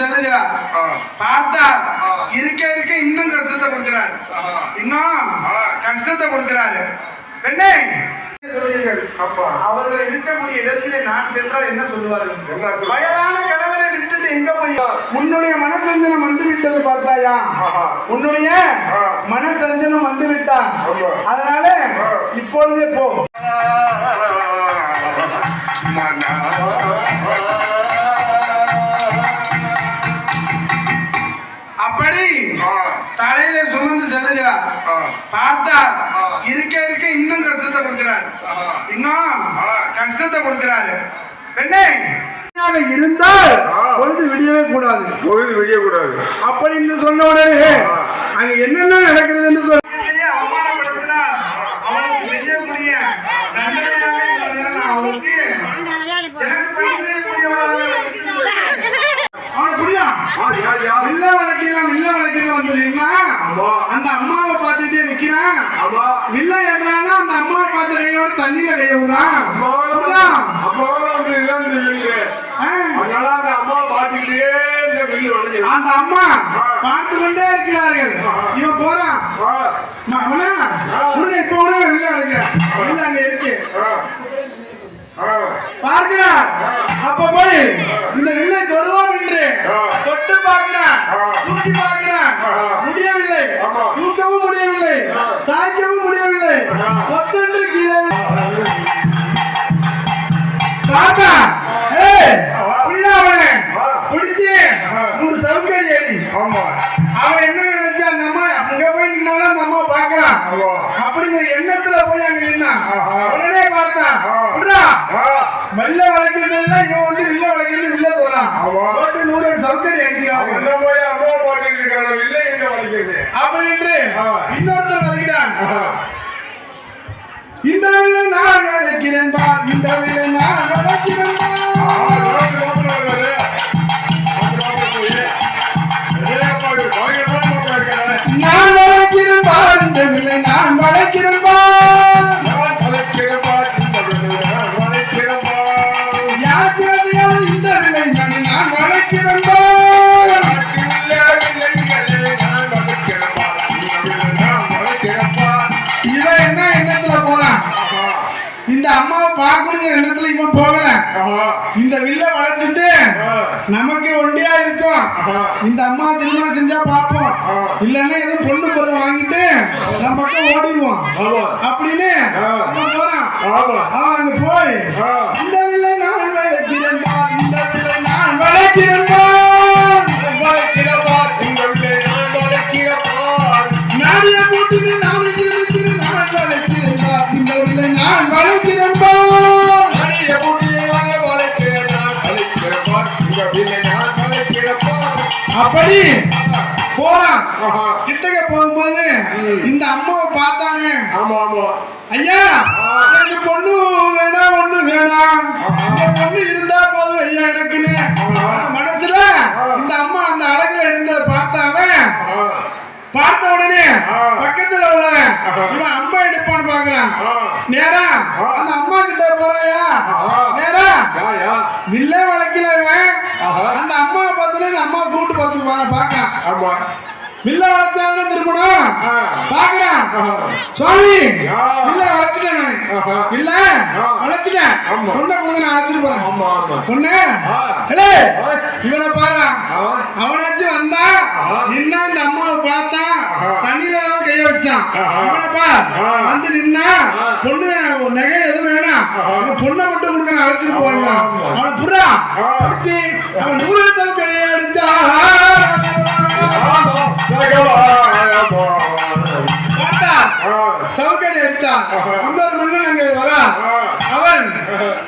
செல்லுகிறார். பார்த்தால் இருக்க இருக்க இன்னும் கஷ்டத்தை கொடுக்கிறார். இன்னும் கஷ்டத்தை கொடுக்கிறாரு. பெண்ணே அவர்கள் இருக்கக்கூடிய இடத்திலே நான் சென்றால் என்ன சொல்லுவார்கள்? வயதான கணவரை விட்டுட்டு எங்க போய் உன்னுடைய மனசஞ்சனம் வந்து விட்டது பார்த்தாயா? உன்னுடைய மனசஞ்சனம் வந்து விட்டா, அதனால இப்பொழுதே போ. அப்படி தலையில சுமந்து செல்லுகிறார். பார்த்தால் இருக்க இருக்க இன்னும் கஷ்டத்தை கொடுக்கிறார். இன்னும் கஷ்டத்தை கொடுக்கிறாரு. பெண்ணே இருந்தால் பொழுது விடியவே கூடாது, பொழுது விடிய கூடாது அப்படின்னு சொன்ன உடனே அங்க என்னென்ன நடக்குதுன்னு சொல்ல அவமானப்படுத்தினா அவனுக்கு செய்யக்கூடிய அவனுக்கு அந்த அம்மாவை பார்த்துட்டே நிக்கிறான். வில்ல ஏறானா அந்த அம்மாவை பார்த்து கையோட தண்ணியில கைய விடுறான். அந்த அம்மா பார்த்து கொண்டே இருக்கிறார்கள். இவன் போறான். இப்ப வில்ல வில்ல அங்க இருக்கு பார்க்கிறார். அப்ப போய் இந்த வில்லை தொடுவோம் என்று தொட்டு பார்க்கிறான். தூக்கி பார்க்கிறான். முடியவில்லை. தூக்கவும் முடியவில்லை. சாய்க்கவும் முடியவில்லை. கொத்தென்று கீழே பார்த்தா பிடிச்சு ஒரு சவுக்கடி அடி. அவன் என்ன நினைச்சா அந்த அம்மா அங்க போய் நின்னாலும் அந்த அம்மா பார்க்கலாம் அப்படிங்கிற எண்ணத்துல போய் அங்க நின்னான். உடனே பார்த்தான். வெள்ள வளைக்கிறதுல இவன் வந்து வில்ல வளைக்கிறது வில்ல தோறான். போட்டு 100 சவுக்கடி அடிக்கிறான். அம்மா போட்டு வில்ல எங்க வளைக்கிறது அப்படின்னு இன்னொருத்தர் வளைக்கிறான். இந்த வில்லை நான் வளைக்கிறேன் பா, இந்த வில்லை நான் வளைக்கிறேன் பா, நான் வளைக்கிறேன் பா, இந்த வில்லை நான் வளைக்கிறேன் பா, இந்த அம்மாவை பார்க்கணுங்கிற எண்ணத்துல இவன் போகல. இந்த வில்ல வளர்த்துட்டு நமக்கு ஒண்டியா இருக்கும். இந்த அம்மா திருமணம் செஞ்சா பார்ப்போம், இல்லன்னா எதுவும் பொண்ணு பொருள் வாங்கிட்டு நம்ம பக்கம் ஓடிடுவோம் அப்படின்னு போறான். அவன் அங்க போய் இந்த வில்லை நான் வளர்க்கிறேன், இந்த வில்லை நான் வளர்க்கிறேன், நாடிய கூட்டிட்டு நான் இருக்கிறேன், நான் வளர்க்கிறேன், இந்த வில்லை நான் வளர்க்கிறேன், அப்படி போறான். கிட்டக்க போகும்போது இந்த அம்மாவை பார்த்தானே. ஐயா எனக்கு பொண்ணு வேணா, ஒண்ணு வேணாம், இந்த பொண்ணு இருந்தா போதும் ஐயா எனக்குன்னு மனசுல இந்த அம்மா அந்த அழகுல இருந்ததை பார்த்தாவே. பார்த்த உடனே பக்கத்துல உள்ளவன் இவன் அம்மா எடுப்பான்னு பாக்குறான். நேரா அந்த அம்மா கிட்ட போறாயா, நேரா வில்ல வளைக்கல இவன். அந்த அம்மாவை பார்த்தோன்னே அந்த அம்மா கூட்டு பார்த்து பாக்குறான். வில்ல வளர்த்தாலும் திரும்பணும் பாக்குறான். சுவாமி வில்ல வளர்த்துட்டேன், நானு வில்ல வளர்த்துட்டேன், பொண்ணை கொடுங்க நான் அழைச்சிட்டு போறேன். பொண்ணு இவனை பாரு, அவனாச்சு வந்தா நின்னா இந்த அம்மாவை பார்த்தா தண்ணியில கைய வச்சான். இவனப்பா வந்து நின்னா பொண்ணு நகை எதுவும் வேணாம், பொண்ணை மட்டும் கொடுக்க நான் அழைச்சிட்டு போறான். அவனை புறா பிடிச்சி அவன் 100 தவுக்கடி அடிச்சா சவுக்கடி அடித்தா. இன்னொரு மன்னன் அங்க வரா. அவன்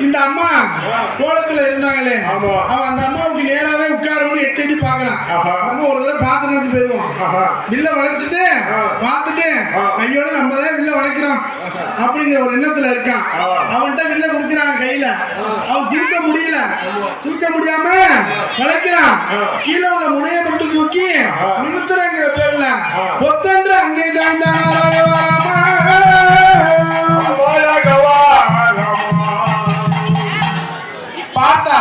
இந்த அம்மா கோலத்துல இருந்தாங்களே, அவன் அந்த அம்மாவுக்கு நேராவே உட்காரணும்னு 8 அடி பாக்குறான். நம்ம ஒரு தடவை பார்த்து நினைச்சு போயிடுவோம். வில்ல வளைச்சிட்டு பார்த்துட்டு கையோட நம்ம தான் வில்ல வளைக்கிறோம் அப்படிங்கிற ஒரு எண்ணத்துல இருக்கான். அவன்கிட்ட வில்ல கொடுக்குறான் கையில. அவன் தூக்க முடியல, தூக்க முடியாம வளைக்கிறான். கீழே உள்ள முனைய மட்டும் தூக்கி நிமித்துறங்கிற பேர்ல பொத்தன்று அங்கே பார்த்தா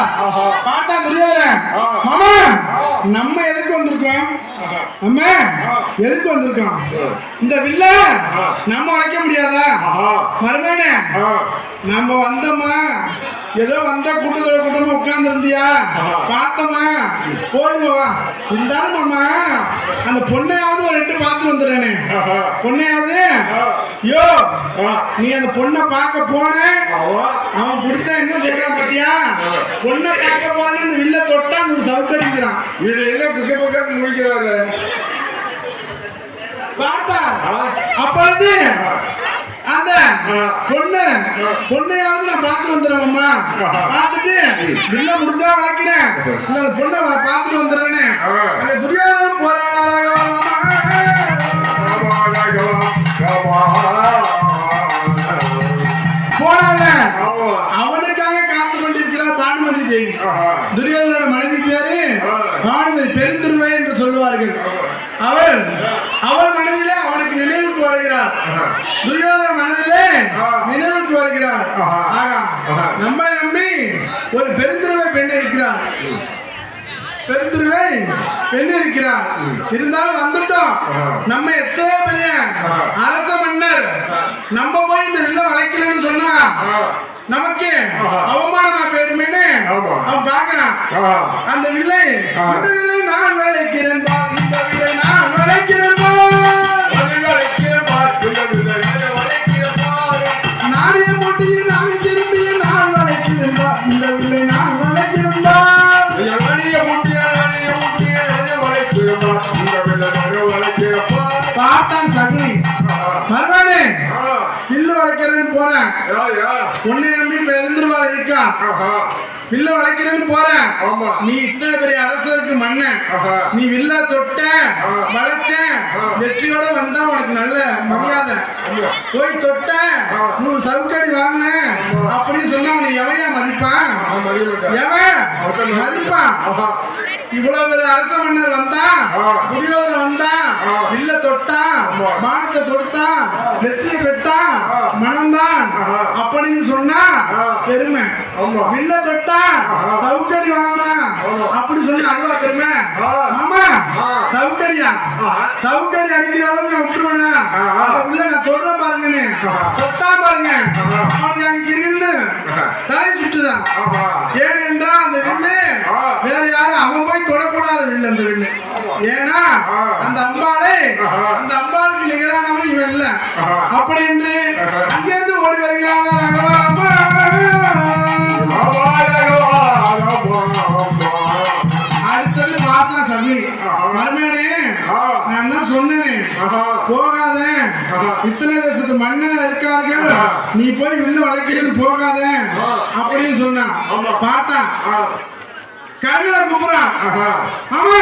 பார்த்தா தெரியாது. மாமா நம்ம எதுக்கு வந்திருக்கோம்? நம்ம எதுக்கு வந்திருக்கோம்? இந்த வில்ல நம்ம வளைக்க முடியாதா? மறுமேனே நம்ம வந்தோமா, ஏதோ வந்த கூட்டமா உட்கார்ந்து இருந்தியா, பார்த்தோமா, போயிடுவா. இருந்தாலும் மாமா அந்த பொண்ணையாவது ஒரு 2 பார்த்து வந்துடுறேனே. பொண்ணையாவது யோ, நீ அந்த பொண்ணை பார்க்க போன, அவன் பிடிச்சா என்ன சொல்றான் பாத்தியா? பொண்ணை பார்க்க போன அந்த வில்ல தொட்டா நீ சவுக்கடிக்கிறான். இது என்ன புக்க முடிக்கிறாரு பார்த்தா. அப்பொழுது அந்த பொண்ணையாவது நான் பார்த்து வந்துடுறேன்மா. பார்த்துட்டு வில்ல முடிஞ்சா வளைக்கிறேன், அந்த பொண்ணை பார்த்துட்டு வந்துடுறேன்னு அந்த துரியோதனன் போறான். போனால அவனுக்காக காத்து கொண்டிருக்கிறார் பானுமதி தேவி. துரியோதனோட மனைவி பேரு பானுமதி, பெருந்துருவை என்று சொல்லுவார்கள். அவள் மனதிலே அவனுக்கு நினைவுக்கு வருகிறார். துரியோதன மனதிலே நினைவுக்கு வருகிறார். நம்ம நம்பி ஒரு பெருந்துருவை பெண் இருக்கிறார். பெருந்துருவை பெண் இருக்கிறார். இருந்தாலும் வந்துட்டோம். நம்ம எத்தனை பெரிய அரச மன்னர், நம்ம போய் இந்த வில்ல வளைக்கலன்னு சொன்னா நமக்கு அவமானமா போயிருமேன்னு அவன் பாக்குறான். அந்த வில்லை நான் வளைக்கிறேன், இந்த வில்லை நான் வளைக்கிறேன், நானே போட்டியில் நானே திரும்பி நான் வளைக்கிறேன், இந்த வில்லை நான் வளைக்கிறேன். பார்த்தான் சகுனி. மறுபடி வில்லு வளைக்கிறேன்னு போறேன், உன்னை நம்பி பெருந்துருவா இருக்கா. வில்ல வளைக்கிறேன்னு போறேன், நீ இத்தனை பெரிய அரசருக்கு மன்னன், நீ வில்ல தொட்ட வளைச்ச வெற்றியோட வந்தா உனக்கு நல்ல மரியாதை. போய் தொட்ட நீ சவுக்கடி வாங்கின அப்படின்னு சொன்னா உன்னை எவனையா மதிப்பான்? எவன் மதிப்பான்? இவ்வளவு பெரிய அரச மன்னர் வந்தா, துரியோதனன் வந்தா, வில்ல தொட்டா, மானத்தை தொட்டா, வெற்றியை பெற்றா, மனம்தான் அப்படின்னு சொன்னா பெருமை. வில்ல தொட்டா சவுக்கடி வாங்கினா அப்படி சொன்னா அதுவா பெருமை? ஆமா, சவுக்கடியா? சவுக்கடி அடிக்கிற அளவுக்கு நான் விட்டுருவேனா? வில்ல நான் தொடுற பாருங்கன்னு தொட்டா பாருங்க, அவனுக்கு அங்க இருக்குன்னு தலை சுட்டுதான். ஏனென்றால் அந்த வில்லு வேற யாரும் அவன் போய் தொடக்கூடாத வில்லு அந்த வில்லு. ஏன்னா அந்த அம்பாளுக்கு நிகரானவன் இவன் இல்ல. அப்படி என்று அங்கிருந்து ஓடி வருகிறாங்க. அடுத்தது பார்த்தா சபி மறுமேனே, நான் தான் சொன்னேனே போகாத, இத்தனை தேசத்து மன்னர் இருக்கார்கள், நீ போய் வில்ல வளைக்கிறது போகாத அப்படின்னு சொன்னான். பார்த்தா கருவில கூப்பிடுறான். ஆமா